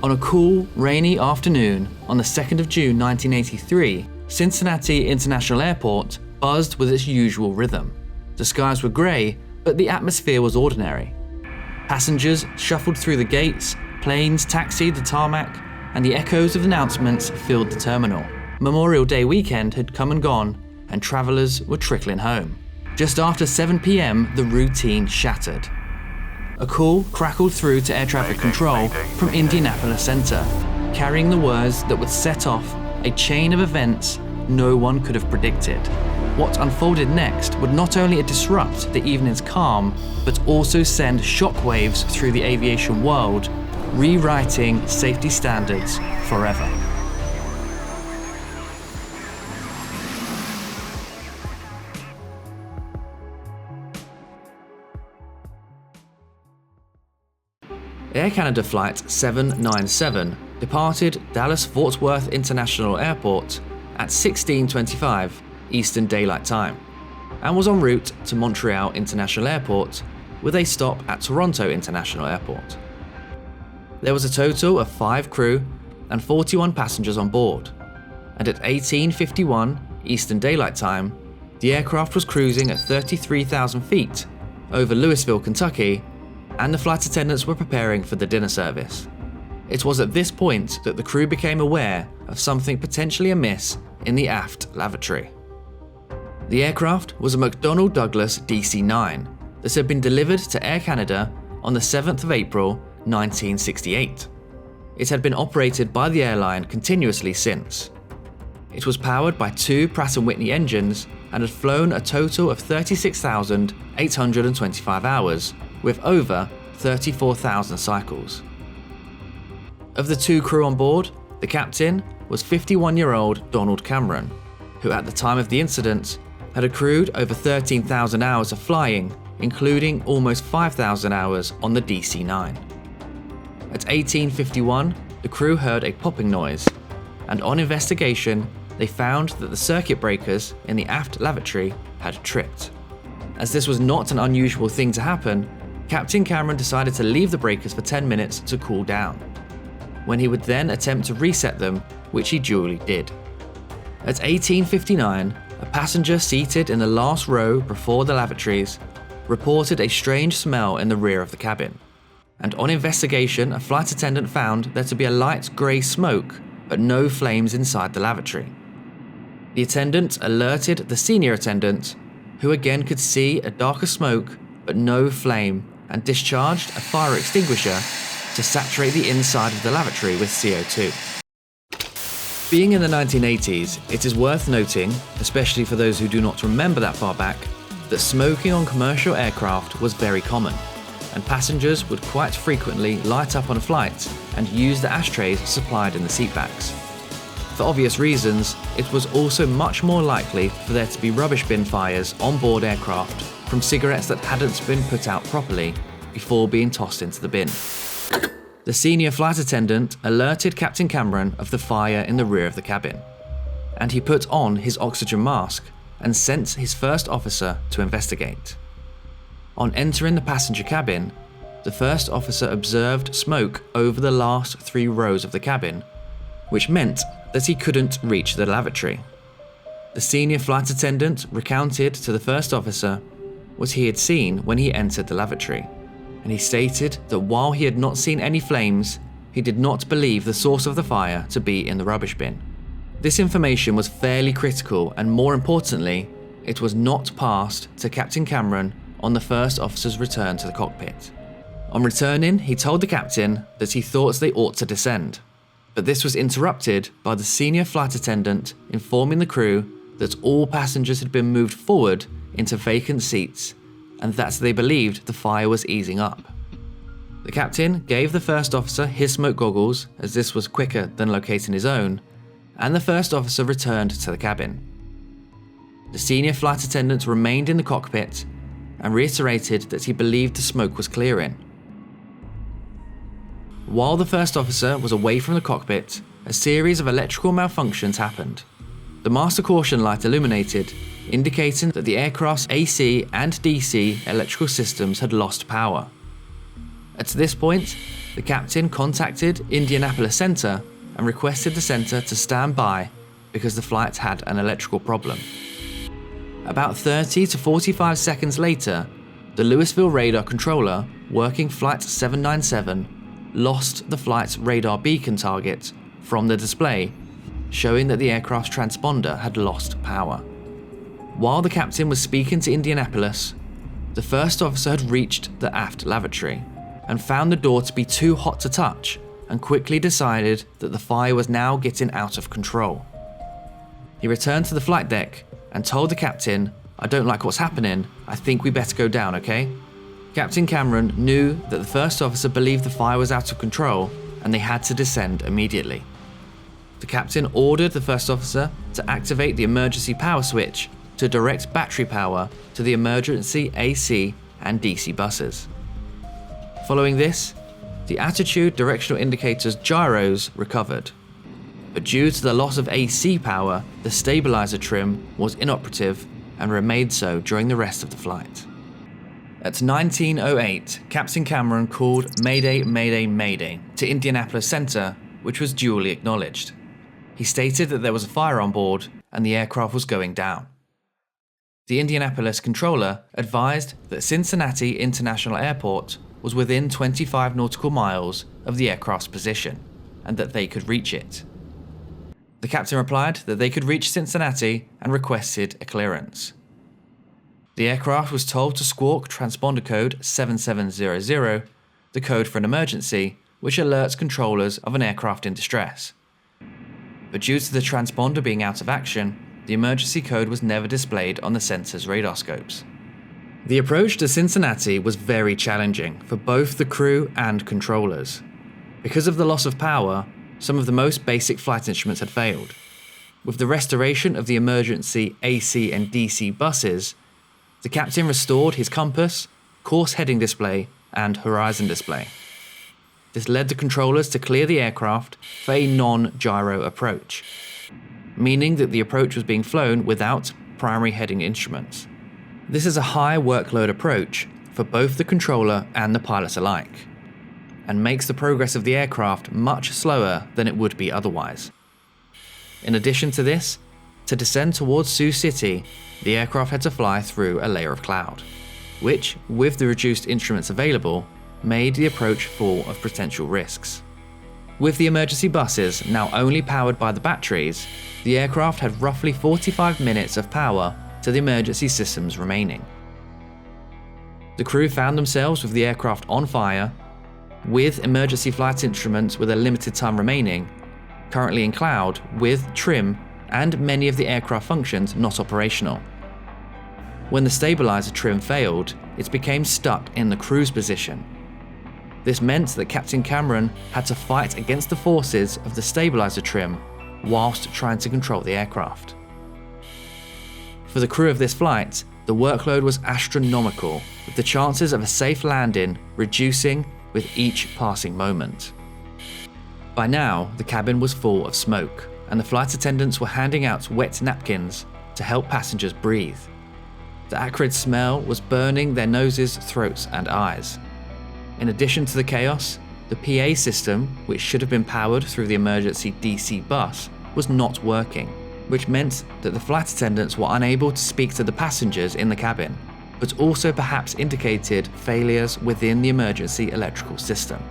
On a cool, rainy afternoon on the 2nd of June 1983, Cincinnati International Airport buzzed with its usual rhythm. The skies were grey, but the atmosphere was ordinary. Passengers shuffled through the gates, planes taxied the tarmac, and the echoes of announcements filled the terminal. Memorial Day weekend had come and gone, and travellers were trickling home. Just after 7 p.m, the routine shattered. A call crackled through to air traffic control from Indianapolis Center, carrying the words that would set off a chain of events no one could have predicted. What unfolded next would not only disrupt the evening's calm, but also send shockwaves through the aviation world, rewriting safety standards forever. Air Canada Flight 797 departed Dallas-Fort Worth International Airport at 16:25 Eastern Daylight Time and was en route to Montreal International Airport with a stop at Toronto International Airport. There was a total of 5 crew and 41 passengers on board, and at 18:51 Eastern Daylight Time, the aircraft was cruising at 33,000 feet over Louisville, Kentucky, and the flight attendants were preparing for the dinner service. It was at this point that the crew became aware of something potentially amiss in the aft lavatory. The aircraft was a McDonnell Douglas DC-9 that had been delivered to Air Canada on the 7th of April 1968. It had been operated by the airline continuously since. It was powered by 2 Pratt & Whitney engines and had flown a total of 36,825 hours, with over 34,000 cycles. Of the 2 crew on board, the captain was 51-year-old Donald Cameron, who at the time of the incident had accrued over 13,000 hours of flying, including almost 5,000 hours on the DC-9. At 18:51, the crew heard a popping noise, and on investigation, they found that the circuit breakers in the aft lavatory had tripped. As this was not an unusual thing to happen, Captain Cameron decided to leave the breakers for 10 minutes to cool down, when he would then attempt to reset them, which he duly did. At 18:59, a passenger seated in the last row before the lavatories reported a strange smell in the rear of the cabin, and on investigation, a flight attendant found there to be a light grey smoke, but no flames inside the lavatory. The attendant alerted the senior attendant, who again could see a darker smoke but no flame, and discharged a fire extinguisher to saturate the inside of the lavatory with CO2. Being in the 1980s, it is worth noting, especially for those who do not remember that far back, that smoking on commercial aircraft was very common, and passengers would quite frequently light up on a flight and use the ashtrays supplied in the seatbacks. For obvious reasons, it was also much more likely for there to be rubbish bin fires on board aircraft from cigarettes that hadn't been put out properly before being tossed into the bin. The senior flight attendant alerted Captain Cameron of the fire in the rear of the cabin, and he put on his oxygen mask and sent his first officer to investigate. On entering the passenger cabin, the first officer observed smoke over the last 3 rows of the cabin, which meant that he couldn't reach the lavatory. The senior flight attendant recounted to the first officer what he had seen when he entered the lavatory, and he stated that while he had not seen any flames, he did not believe the source of the fire to be in the rubbish bin. This information was fairly critical, and more importantly, it was not passed to Captain Cameron on the first officer's return to the cockpit. On returning, he told the captain that he thought they ought to descend, but this was interrupted by the senior flight attendant informing the crew that all passengers had been moved forward into vacant seats and that they believed the fire was easing up. The captain gave the first officer his smoke goggles, as this was quicker than locating his own, and the first officer returned to the cabin. The senior flight attendant remained in the cockpit and reiterated that he believed the smoke was clearing. While the first officer was away from the cockpit, a series of electrical malfunctions happened. The master caution light illuminated, indicating that the aircraft's AC and DC electrical systems had lost power. At this point, The captain contacted Indianapolis Center and requested the center to stand by because the flight had an electrical problem. About 30 to 45 seconds later, the Louisville radar controller working Flight 797 lost the flight's radar beacon target from the display, showing that the aircraft's transponder had lost power. While the captain was speaking to Indianapolis, the first officer had reached the aft lavatory and found the door to be too hot to touch and quickly decided that the fire was now getting out of control. He returned to the flight deck and told the captain, "I don't like what's happening, I think we better go down, okay?" Captain Cameron knew that the first officer believed the fire was out of control and they had to descend immediately. The captain ordered the first officer to activate the emergency power switch to direct battery power to the emergency AC and DC buses. Following this, the attitude directional indicators gyros recovered. But due to the loss of AC power, the stabilizer trim was inoperative and remained so during the rest of the flight. At 19:08, Captain Cameron called Mayday, Mayday, Mayday to Indianapolis Center, which was duly acknowledged. He stated that there was a fire on board and the aircraft was going down. The Indianapolis controller advised that Cincinnati International Airport was within 25 nautical miles of the aircraft's position and that they could reach it. The captain replied that they could reach Cincinnati and requested a clearance. The aircraft was told to squawk transponder code 7700, the code for an emergency, which alerts controllers of an aircraft in distress. But due to the transponder being out of action, the emergency code was never displayed on the center's radar scopes. The approach to Cincinnati was very challenging for both the crew and controllers. Because of the loss of power, some of the most basic flight instruments had failed. With the restoration of the emergency AC and DC buses, the captain restored his compass, course heading display, and horizon display. This led the controllers to clear the aircraft for a non-gyro approach, meaning that the approach was being flown without primary heading instruments. This is a high workload approach for both the controller and the pilot alike, and makes the progress of the aircraft much slower than it would be otherwise. In addition to this, to descend towards Sioux City, the aircraft had to fly through a layer of cloud, which, with the reduced instruments available, made the approach full of potential risks. With the emergency buses now only powered by the batteries, the aircraft had roughly 45 minutes of power to the emergency systems remaining. The crew found themselves with the aircraft on fire, with emergency flight instruments with a limited time remaining, currently in cloud, with trim and many of the aircraft functions not operational. When the stabilizer trim failed, it became stuck in the cruise position. This meant that Captain Cameron had to fight against the forces of the stabilizer trim whilst trying to control the aircraft. For the crew of this flight, the workload was astronomical, with the chances of a safe landing reducing with each passing moment. By now, the cabin was full of smoke, and the flight attendants were handing out wet napkins to help passengers breathe. The acrid smell was burning their noses, throats, and eyes. In addition to the chaos, the PA system, which should have been powered through the emergency DC bus, was not working, which meant that the flight attendants were unable to speak to the passengers in the cabin, but also perhaps indicated failures within the emergency electrical system.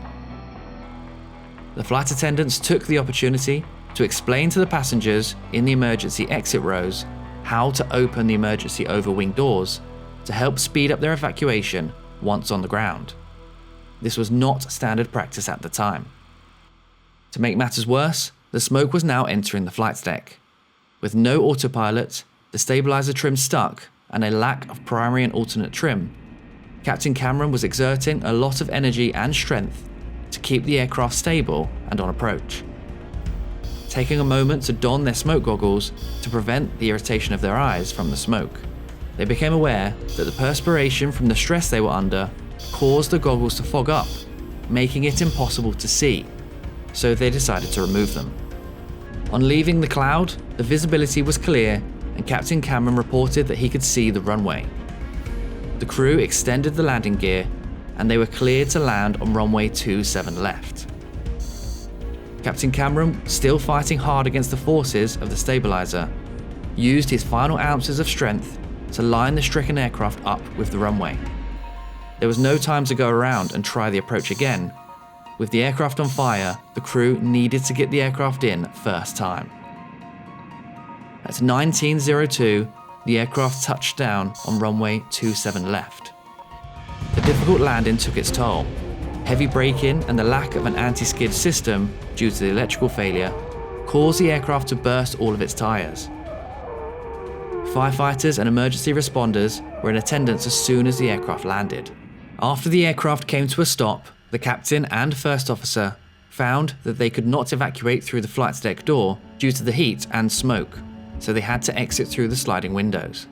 The flight attendants took the opportunity to explain to the passengers in the emergency exit rows how to open the emergency overwing doors to help speed up their evacuation once on the ground. This was not standard practice at the time. To make matters worse, the smoke was now entering the flight deck. With no autopilot, the stabilizer trim stuck, and a lack of primary and alternate trim, Captain Cameron was exerting a lot of energy and strength to keep the aircraft stable and on approach. Taking a moment to don their smoke goggles to prevent the irritation of their eyes from the smoke, they became aware that the perspiration from the stress they were under caused the goggles to fog up, making it impossible to see, so they decided to remove them. On leaving the cloud, the visibility was clear and Captain Cameron reported that he could see the runway. The crew extended the landing gear, and they were cleared to land on runway 27 left. Captain Cameron, still fighting hard against the forces of the stabilizer, used his final ounces of strength to line the stricken aircraft up with the runway. There was no time to go around and try the approach again. With the aircraft on fire, the crew needed to get the aircraft in first time. At 19:02, the aircraft touched down on runway 27 left. The difficult landing took its toll. Heavy braking and the lack of an anti-skid system due to the electrical failure caused the aircraft to burst all of its tyres. Firefighters and emergency responders were in attendance as soon as the aircraft landed. After the aircraft came to a stop, the captain and first officer found that they could not evacuate through the flight deck door due to the heat and smoke, so they had to exit through the sliding windows.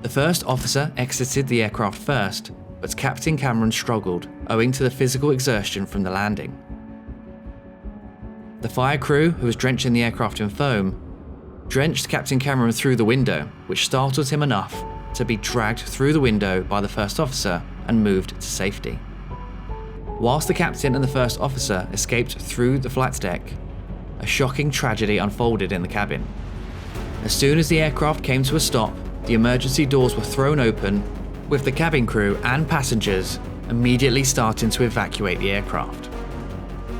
The first officer exited the aircraft first, but Captain Cameron struggled owing to the physical exertion from the landing. The fire crew, who was drenching the aircraft in foam, drenched Captain Cameron through the window, which startled him enough to be dragged through the window by the first officer and moved to safety. Whilst the captain and the first officer escaped through the flight deck, a shocking tragedy unfolded in the cabin. As soon as the aircraft came to a stop, the emergency doors were thrown open, with the cabin crew and passengers immediately starting to evacuate the aircraft.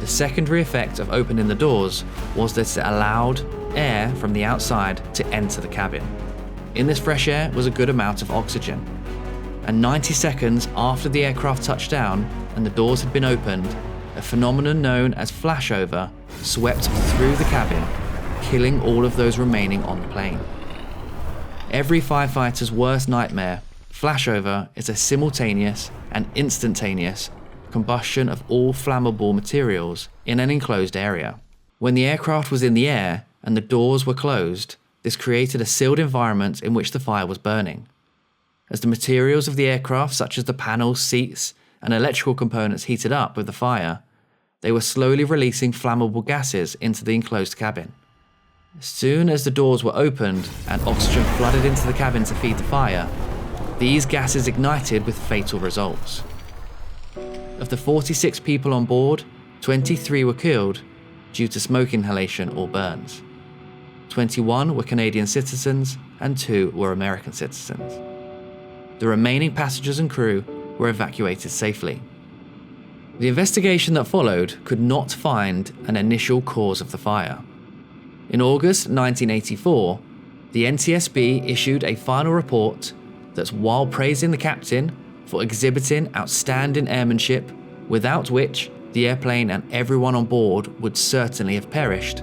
The secondary effect of opening the doors was that it allowed air from the outside to enter the cabin. In this fresh air was a good amount of oxygen. And 90 seconds after the aircraft touched down and the doors had been opened, a phenomenon known as flashover swept through the cabin, killing all of those remaining on the plane. Every firefighter's worst nightmare, flashover is a simultaneous and instantaneous combustion of all flammable materials in an enclosed area. When the aircraft was in the air and the doors were closed, this created a sealed environment in which the fire was burning. As the materials of the aircraft, such as the panels, seats, and electrical components heated up with the fire, they were slowly releasing flammable gases into the enclosed cabin. As soon as the doors were opened and oxygen flooded into the cabin to feed the fire, these gases ignited with fatal results. Of the 46 people on board, 23 were killed due to smoke inhalation or burns. 21 were Canadian citizens and 2 were American citizens. The remaining passengers and crew were evacuated safely. The investigation that followed could not find an initial cause of the fire. In August 1984, the NTSB issued a final report that, while praising the captain for exhibiting outstanding airmanship, without which the airplane and everyone on board would certainly have perished,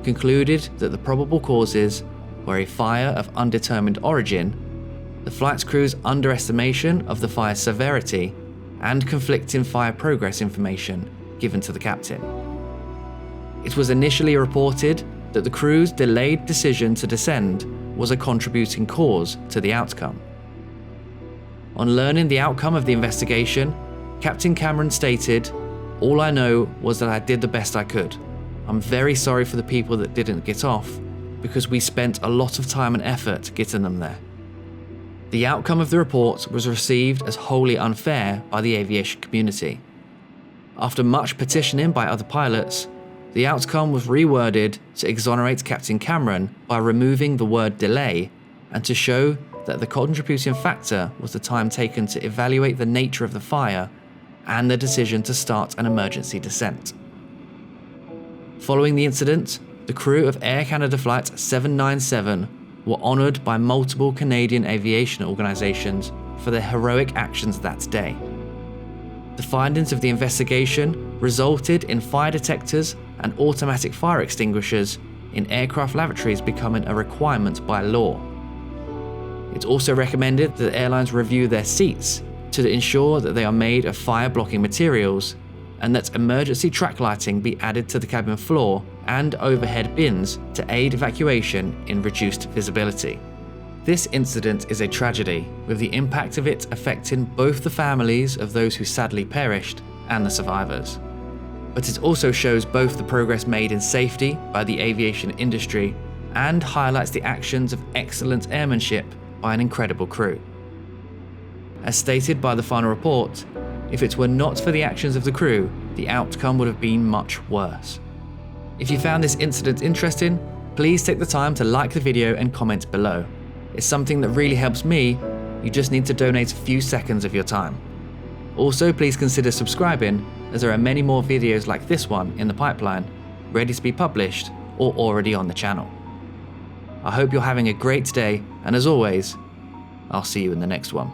concluded that the probable causes were a fire of undetermined origin, the flight crew's underestimation of the fire's severity, and conflicting fire progress information given to the captain. It was initially reported that the crew's delayed decision to descend was a contributing cause to the outcome. On learning the outcome of the investigation, Captain Cameron stated, "All I know was that I did the best I could. I'm very sorry for the people that didn't get off, because we spent a lot of time and effort getting them there." The outcome of the report was received as wholly unfair by the aviation community. After much petitioning by other pilots, the outcome was reworded to exonerate Captain Cameron by removing the word delay and to show that the contributing factor was the time taken to evaluate the nature of the fire and the decision to start an emergency descent. Following the incident, the crew of Air Canada Flight 797 were honoured by multiple Canadian aviation organisations for their heroic actions that day. The findings of the investigation resulted in fire detectors and automatic fire extinguishers in aircraft lavatories becoming a requirement by law. It also recommended that airlines review their seats to ensure that they are made of fire-blocking materials, and that emergency track lighting be added to the cabin floor and overhead bins to aid evacuation in reduced visibility. This incident is a tragedy, with the impact of it affecting both the families of those who sadly perished and the survivors. But it also shows both the progress made in safety by the aviation industry and highlights the actions of excellent airmanship by an incredible crew. As stated by the final report, If it were not for the actions of the crew, the outcome would have been much worse. If you found this incident interesting, please take the time to like the video and comment below. It's something that really helps me. You just need to donate a few seconds of your time. Also, please consider subscribing, as there are many more videos like this one in the pipeline, ready to be published or already on the channel. I hope you're having a great day, and as always, I'll see you in the next one.